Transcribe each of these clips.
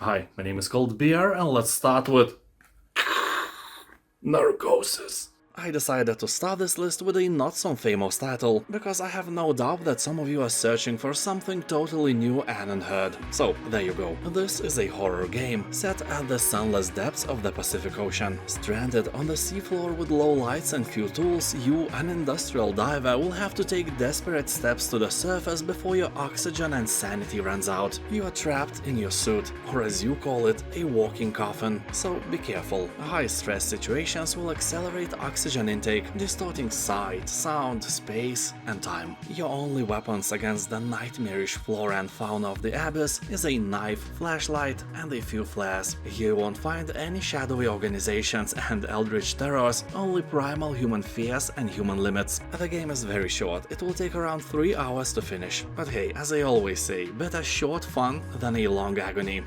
Hi, my name is Cold Beer, and let's start with Narcosis. I decided to start this list with a not-so-famous title, because I have no doubt that some of you are searching for something totally new and unheard. So, there you go. This is a horror game, set at the sunless depths of the Pacific Ocean. Stranded on the seafloor with low lights and few tools, you, an industrial diver, will have to take desperate steps to the surface before your oxygen and sanity runs out. You are trapped in your suit, or as you call it, a walking coffin. So be careful. High-stress situations will accelerate oxygen intake, distorting sight, sound, space, and time. Your only weapons against the nightmarish flora and fauna of the abyss is a knife, flashlight, and a few flares. Here you won't find any shadowy organizations and eldritch terrors, only primal human fears and human limits. The game is very short, it will take around 3 hours to finish. But hey, as I always say, better short fun than a long agony.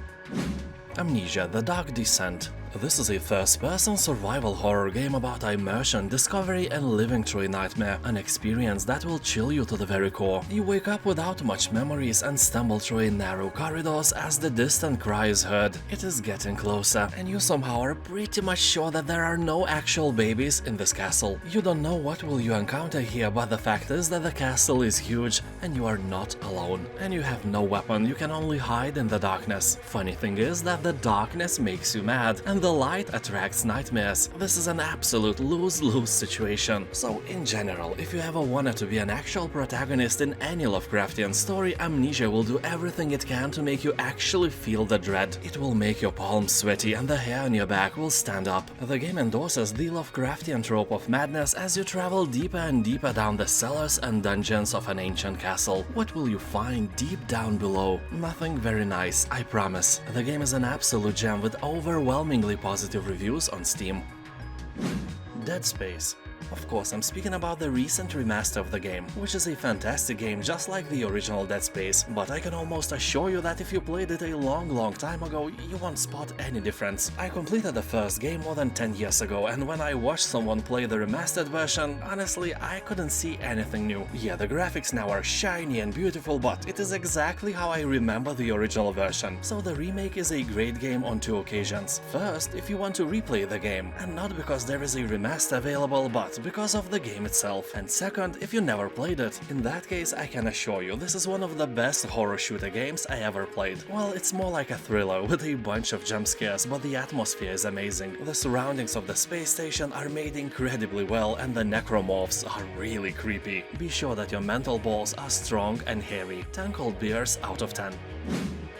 Amnesia: The Dark Descent. This is a first-person survival horror game about immersion, discovery, and living through a nightmare, an experience that will chill you to the very core. You wake up without much memories and stumble through a narrow corridors as the distant cry is heard. It is getting closer, and you somehow are pretty much sure that there are no actual babies in this castle. You don't know what will you encounter here, but the fact is that the castle is huge, and you are not alone. And you have no weapon, you can only hide in the darkness. Funny thing is that the darkness makes you mad, and the light attracts nightmares. This is an absolute lose-lose situation. So, in general, if you ever wanted to be an actual protagonist in any Lovecraftian story, Amnesia will do everything it can to make you actually feel the dread. It will make your palms sweaty and the hair on your back will stand up. The game endorses the Lovecraftian trope of madness as you travel deeper and deeper down the cellars and dungeons of an ancient castle. What will you find deep down below? Nothing very nice, I promise. The game is an absolute gem with overwhelmingly positive reviews on Steam. Dead Space. Of course, I'm speaking about the recent remaster of the game, which is a fantastic game just like the original Dead Space, but I can almost assure you that if you played it a long time ago, you won't spot any difference. I completed the first game more than 10 years ago, and when I watched someone play the remastered version, honestly, I couldn't see anything new. Yeah, the graphics now are shiny and beautiful, but it is exactly how I remember the original version. So the remake is a great game on 2 occasions. First, if you want to replay the game, and not because there is a remaster available, but because of the game itself. And second, if you never played it. In that case, I can assure you, this is one of the best horror shooter games I ever played. Well, it's more like a thriller with a bunch of jump scares, but the atmosphere is amazing. The surroundings of the space station are made incredibly well, and the necromorphs are really creepy. Be sure that your mental balls are strong and hairy. 10 cold beers out of 10.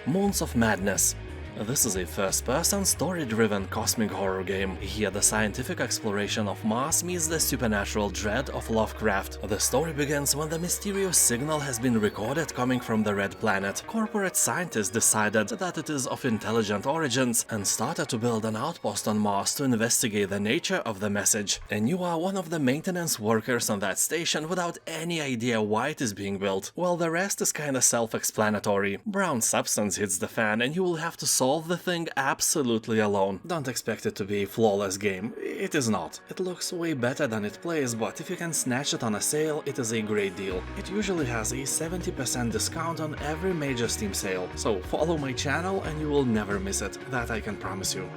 Moons of Madness. This is a first-person, story-driven cosmic horror game. Here the scientific exploration of Mars meets the supernatural dread of Lovecraft. The story begins when the mysterious signal has been recorded coming from the Red Planet. Corporate scientists decided that it is of intelligent origins and started to build an outpost on Mars to investigate the nature of the message. And you are one of the maintenance workers on that station without any idea why it is being built. Well, the rest is kinda self-explanatory. Brown substance hits the fan and you will have to solve the thing absolutely alone. Don't expect it to be a flawless game. It is not. It looks way better than it plays, but if you can snatch it on a sale, it is a great deal. It usually has a 70% discount on every major Steam sale, so follow my channel and you will never miss it, that I can promise you.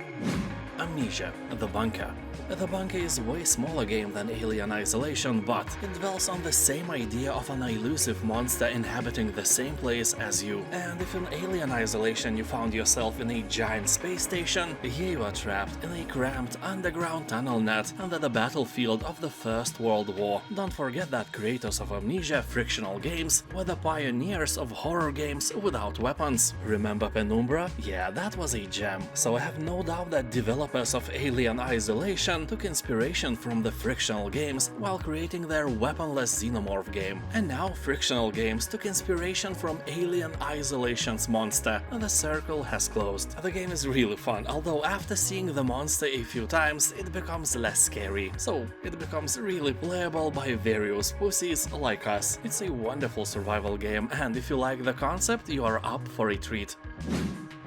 Amnesia: The Bunker. The Bunker is a way smaller game than Alien Isolation, but it dwells on the same idea of an elusive monster inhabiting the same place as you. And if in Alien Isolation you found yourself in a giant space station, here you are trapped in a cramped underground tunnel net under the battlefield of the First World War. Don't forget that creators of Amnesia Frictional Games were the pioneers of horror games without weapons. Remember Penumbra? Yeah, that was a gem. So I have no doubt that developers of Alien Isolation took inspiration from the Frictional Games while creating their weaponless Xenomorph game. And now Frictional Games took inspiration from Alien Isolation's monster, and the circle has closed. The game is really fun, although after seeing the monster a few times, it becomes less scary. So it becomes really playable by various pussies like us. It's a wonderful survival game, and if you like the concept, you are up for a treat.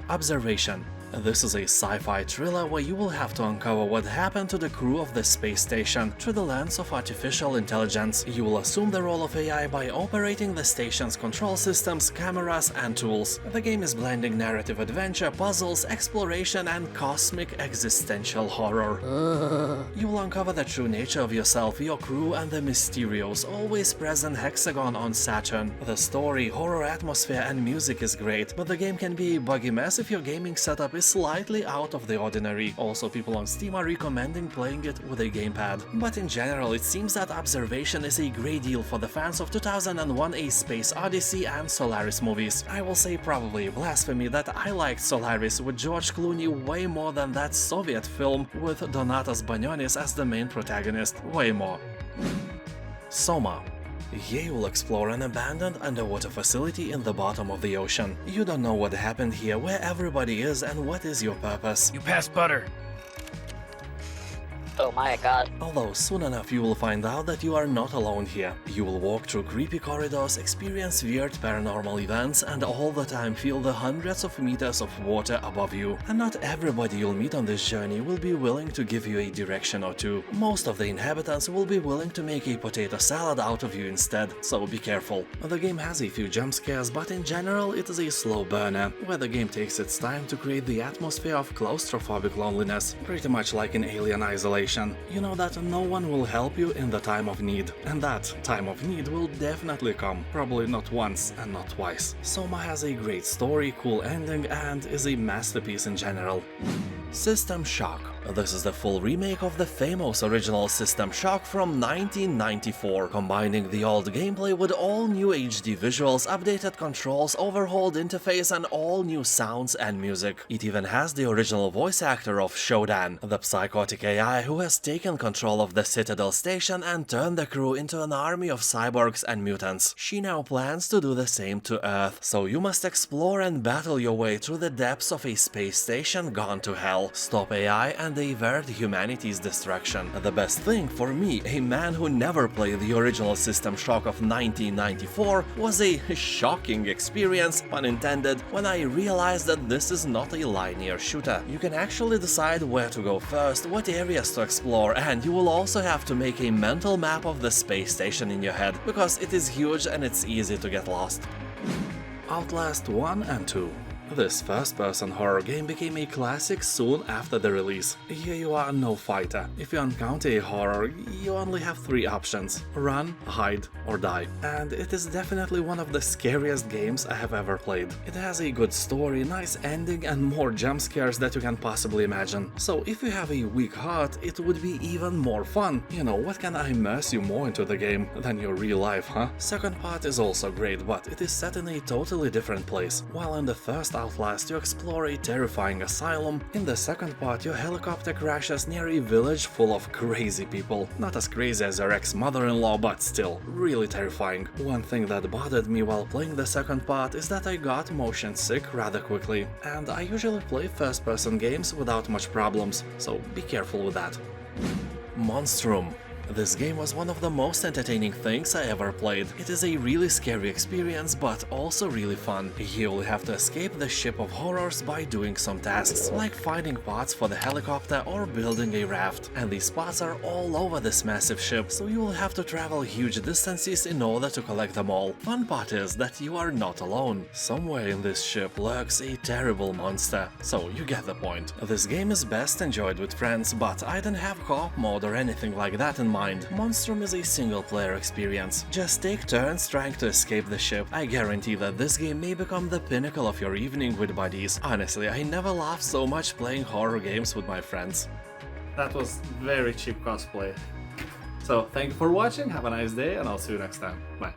Observation. This is a sci-fi thriller where you will have to uncover what happened to the crew of the space station through the lens of artificial intelligence. You will assume the role of AI by operating the station's control systems, cameras, and tools. The game is blending narrative adventure, puzzles, exploration, and cosmic existential horror. You will uncover the true nature of yourself, your crew, and the mysterious, always present hexagon on Saturn. The story, horror atmosphere, and music is great, but the game can be a buggy mess if your gaming setup is slightly out of the ordinary. Also, people on Steam are recommending playing it with a gamepad. But in general, it seems that Observation is a great deal for the fans of 2001: A Space Odyssey and Solaris movies. I will say probably blasphemy that I liked Solaris with George Clooney way more than that Soviet film with Donatas Banionis as the main protagonist. Way more. Soma. Here you will explore an abandoned underwater facility in the bottom of the ocean. You don't know what happened here, where everybody is, and what is your purpose. You passed butter. Oh my god. Although soon enough you will find out that you are not alone here. You will walk through creepy corridors, experience weird paranormal events, and all the time feel the hundreds of meters of water above you. And not everybody you'll meet on this journey will be willing to give you a direction or two. Most of the inhabitants will be willing to make a potato salad out of you instead, so be careful. The game has a few jump scares, but in general it is a slow burner, where the game takes its time to create the atmosphere of claustrophobic loneliness, pretty much like in Alien Isolation. You know that no one will help you in the time of need, and that time of need will definitely come, probably not once and not twice. Soma has a great story, cool ending, and is a masterpiece in general. System Shock. This is the full remake of the famous original System Shock from 1994, combining the old gameplay with all new HD visuals, updated controls, overhauled interface, and all new sounds and music. It even has the original voice actor of Shodan, the psychotic AI who has taken control of the Citadel station and turned the crew into an army of cyborgs and mutants. She now plans to do the same to Earth, so you must explore and battle your way through the depths of a space station gone to hell, stop AI, and avert humanity's destruction. The best thing for me, a man who never played the original System Shock of 1994, was a shocking experience, pun intended, when I realized that this is not a linear shooter. You can actually decide where to go first, what areas to explore, and you will also have to make a mental map of the space station in your head, because it is huge and it's easy to get lost. Outlast 1 and 2. This first-person horror game became a classic soon after the release. Here you are no fighter. If you encounter a horror, you only have three options: run, hide, or die. And it is definitely one of the scariest games I have ever played. It has a good story, nice ending, and more jump scares that you can possibly imagine. So if you have a weak heart, it would be even more fun. You know, what can immerse you more into the game than your real life, huh? Second part is also great, but it is set in a totally different place. While in the first Outlast you explore a terrifying asylum, in the second part your helicopter crashes near a village full of crazy people. Not as crazy as your ex-mother-in-law, but still, really terrifying. One thing that bothered me while playing the second part is that I got motion sick rather quickly, and I usually play first-person games without much problems, so be careful with that. Monstrum. This game was one of the most entertaining things I ever played. It is a really scary experience, but also really fun. You will have to escape the ship of horrors by doing some tasks, like finding parts for the helicopter or building a raft. And these spots are all over this massive ship, so you will have to travel huge distances in order to collect them all. Fun part is that you are not alone. Somewhere in this ship lurks a terrible monster, so you get the point. This game is best enjoyed with friends, but I don't have co-op mode or anything like that in mind. Monstrum is a single-player experience. Just take turns trying to escape the ship. I guarantee that this game may become the pinnacle of your evening with buddies. Honestly, I never laughed so much playing horror games with my friends. That was very cheap cosplay. So, thank you for watching, have a nice day, and I'll see you next time. Bye.